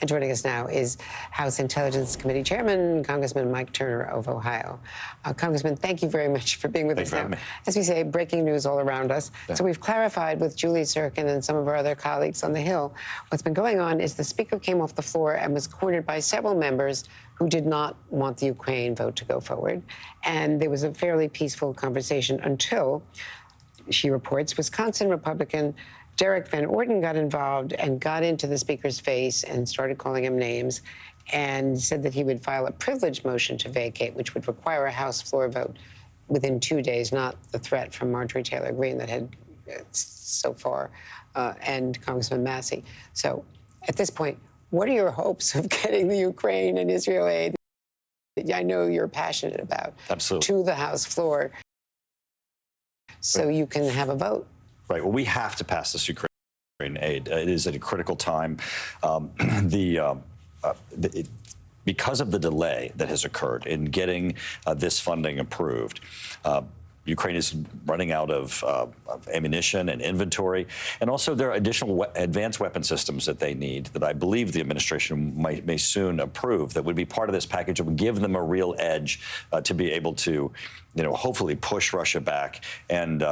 And joining us now is House Intelligence Committee Chairman, Congressman Mike Turner of Ohio. Congressman, thank you very much for being with us now. As we say, breaking news all around us. Yeah. So we've clarified with Julie Sirkin and some of our other colleagues on the Hill. What's been going on is the Speaker came off the floor and was cornered by several members who did not want the Ukraine vote to go forward. And there was a fairly peaceful conversation until, she reports, Wisconsin Republican Derek Van Orden got involved and got into the Speaker's face and started calling him names and said that he would file a privilege motion to vacate, which would require a House floor vote within 2 days, not the threat from Marjorie Taylor Greene that had so far, and Congressman Massey. So at this point, what are your hopes of getting the Ukraine and Israel aid I know you're passionate about to the House floor so you can have a vote? Right. Well, we have to pass this Ukraine aid. It is at a critical time. Because of the delay that has occurred in getting this funding approved, Ukraine is running out of ammunition and inventory, and also there are additional advanced weapon systems that they need that I believe the administration may soon approve that would be part of this package that would give them a real edge to be able to, hopefully push Russia back and,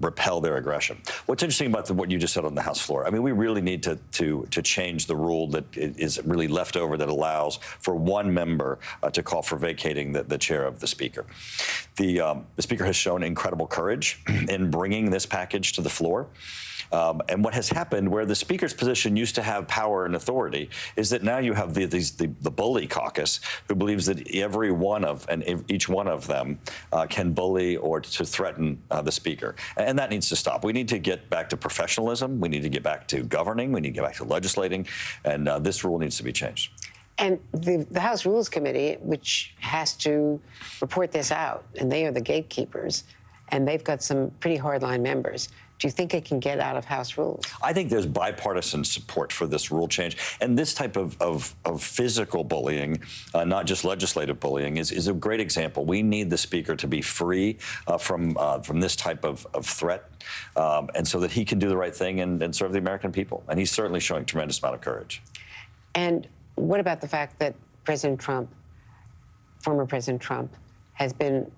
repel their aggression. What's interesting about what you just said on the House floor, I mean, we really need to change the rule that is really left over that allows for one member to call for vacating the chair of the Speaker. The Speaker has shown incredible courage in bringing this package to the floor. And what has happened, where the Speaker's position used to have power and authority, is that now you have the bully caucus who believes that each one of them can bully or to threaten the Speaker. And that needs to stop. We need to get back to professionalism. We need to get back to governing. We need to get back to legislating. And this rule needs to be changed. And the House Rules Committee, which has to report this out, and they are the gatekeepers, and they've got some pretty hardline members. Do you think it can get out of House rules? I think there's bipartisan support for this rule change. And this type of physical bullying, not just legislative bullying, is a great example. We need the Speaker to be free from this type of threat, and so that he can do the right thing and serve the American people. And he's certainly showing a tremendous amount of courage. And what about the fact that President Trump, former President Trump, has been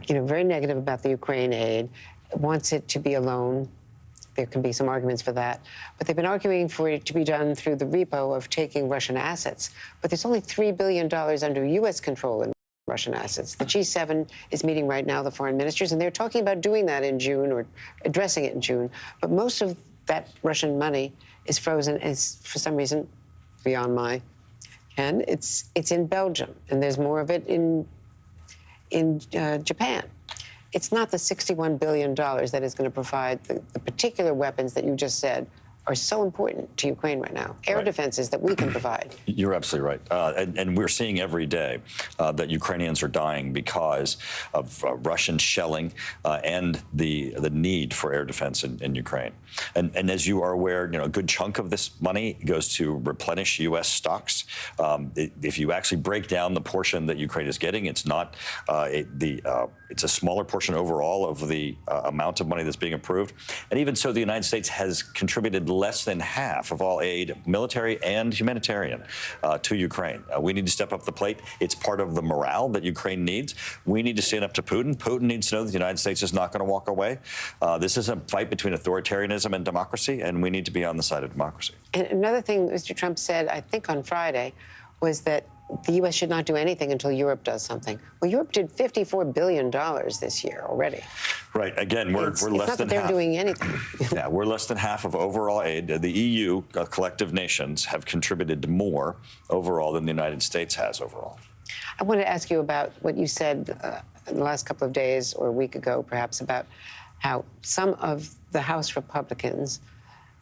very negative about the Ukraine aid, wants it to be a loan? There can be some arguments for that. But they've been arguing for it to be done through the repo of taking Russian assets. But there's only $3 billion under U.S. control in Russian assets. The G7 is meeting right now, the foreign ministers, and they're talking about doing that in June or addressing it in June. But most of that Russian money is frozen, is for some reason beyond my ken. It's in Belgium, and there's more of it in Japan. It's not the $61 billion that is going to provide the particular weapons that you just said are so important to Ukraine right now. Air defenses that we can provide. You're absolutely right. And we're seeing every day that Ukrainians are dying because of Russian shelling and the need for air defense in Ukraine. And as you are aware, a good chunk of this money goes to replenish U.S. stocks. If you actually break down the portion that Ukraine is getting, it's not it's a smaller portion overall of the amount of money that's being approved. And even so, the United States has contributed less than half of all aid, military and humanitarian, to Ukraine. We need to step up the plate. It's part of the morale that Ukraine needs. We need to stand up to Putin. Putin needs to know that the United States is not going to walk away. This is a fight between authoritarianism and democracy, and we need to be on the side of democracy. And another thing Mr. Trump said, I think on Friday, was that the U.S. should not do anything until Europe does something. Well, Europe did $54 billion this year already. Right. Again, we're less than half. It's not that they're doing anything. Yeah, we're less than half of overall aid. The EU, collective nations, have contributed more overall than the United States has overall. I want to ask you about what you said in the last couple of days, or a week ago perhaps, about how some of the House Republicans,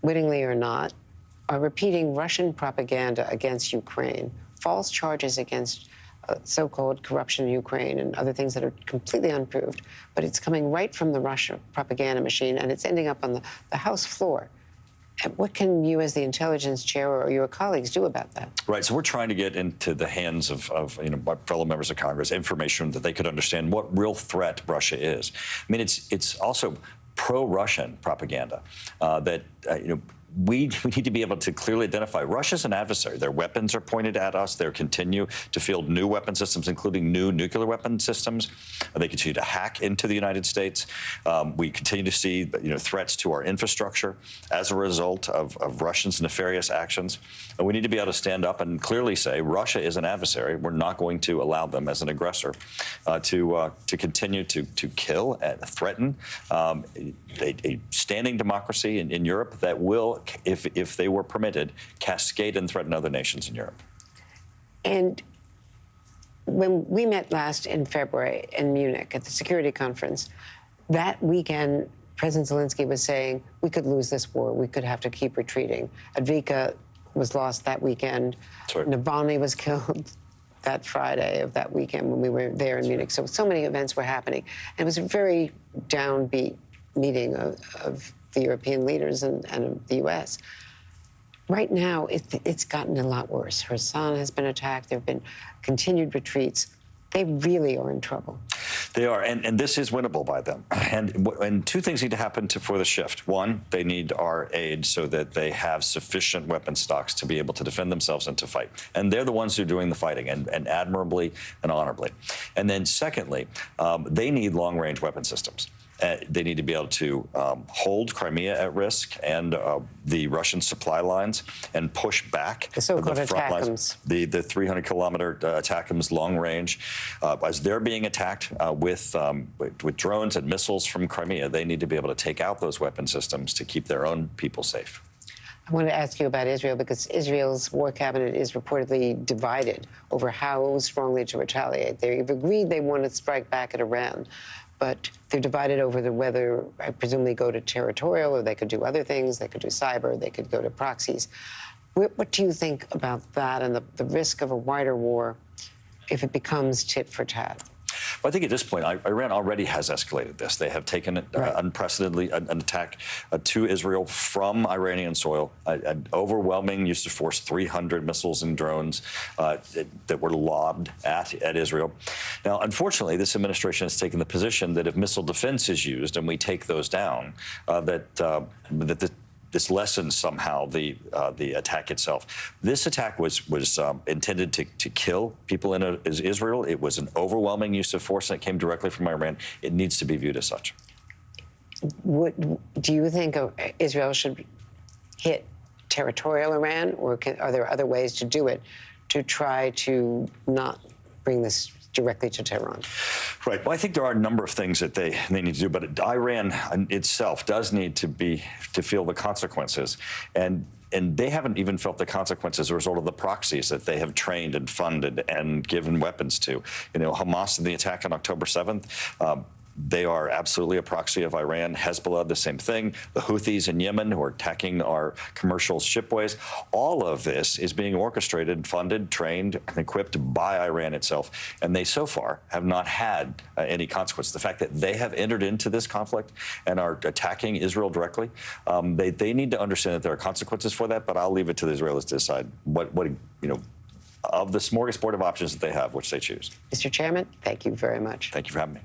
wittingly or not, are repeating Russian propaganda against Ukraine, false charges against so-called corruption in Ukraine and other things that are completely unproved. But it's coming right from the Russia propaganda machine, and it's ending up on the House floor. And what can you, as the intelligence chair, or your colleagues do about that? Right. So we're trying to get into the hands of my fellow members of Congress information that they could understand what real threat Russia is. I mean, it's also pro-Russian propaganda that we need to be able to clearly identify Russia's an adversary. Their weapons are pointed at us. They continue to field new weapon systems, including new nuclear weapon systems. They continue to hack into the United States. We continue to see threats to our infrastructure as a result of Russians' nefarious actions. And we need to be able to stand up and clearly say Russia is an adversary. We're not going to allow them as an aggressor to continue to kill and threaten a standing democracy in Europe that will, if they were permitted, cascade and threaten other nations in Europe. And when we met last in February in Munich at the security conference, that weekend, President Zelensky was saying we could lose this war. We could have to keep retreating. Advika was lost that weekend. Right. Navalny was killed that Friday of that weekend when we were there in Munich. So many events were happening. And it was a very downbeat meeting of the European leaders and of the U.S. Right now, it's gotten a lot worse. Kherson has been attacked. There have been continued retreats. They really are in trouble. They are, and this is winnable by them. And two things need to happen for the shift. One, they need our aid so that they have sufficient weapon stocks to be able to defend themselves and to fight. And they're the ones who are doing the fighting, and admirably and honorably. And then secondly, they need long-range weapon systems. They need to be able to hold Crimea at risk and the Russian supply lines and push back the so-called ATACMS. The 300-kilometer ATACMS long range. As they're being attacked with drones and missiles from Crimea, they need to be able to take out those weapon systems to keep their own people safe. I want to ask you about Israel because Israel's war cabinet is reportedly divided over how strongly to retaliate. They've agreed they want to strike back at Iran, but they're divided over whether, I presumably, go to territorial, or they could do other things. They could do cyber. They could go to proxies. What do you think about that and the risk of a wider war if it becomes tit for tat? Well, I think at this point, Iran already has escalated this. They have taken unprecedentedly an attack to Israel from Iranian soil, an overwhelming use of force, 300 missiles and drones that were lobbed at Israel. Now, unfortunately, this administration has taken the position that if missile defense is used and we take those down, this lessens somehow the attack itself. This attack was intended to kill people in Israel. It was an overwhelming use of force, and it came directly from Iran. It needs to be viewed as such. Do you think Israel should hit territorial Iran, or are there other ways to do it to try to not bring this directly to Tehran? Right. Well, I think there are a number of things that they need to do, but Iran itself does need to feel the consequences, and they haven't even felt the consequences as a result of the proxies that they have trained and funded and given weapons to. Hamas in the attack on October 7th. They are absolutely a proxy of Iran. Hezbollah, the same thing. The Houthis in Yemen, who are attacking our commercial shipways. All of this is being orchestrated, funded, trained, and equipped by Iran itself. And they, so far, have not had any consequence. The fact that they have entered into this conflict and are attacking Israel directly, they need to understand that there are consequences for that, but I'll leave it to the Israelis to decide what of the smorgasbord of options that they have, which they choose. Mr. Chairman, thank you very much. Thank you for having me.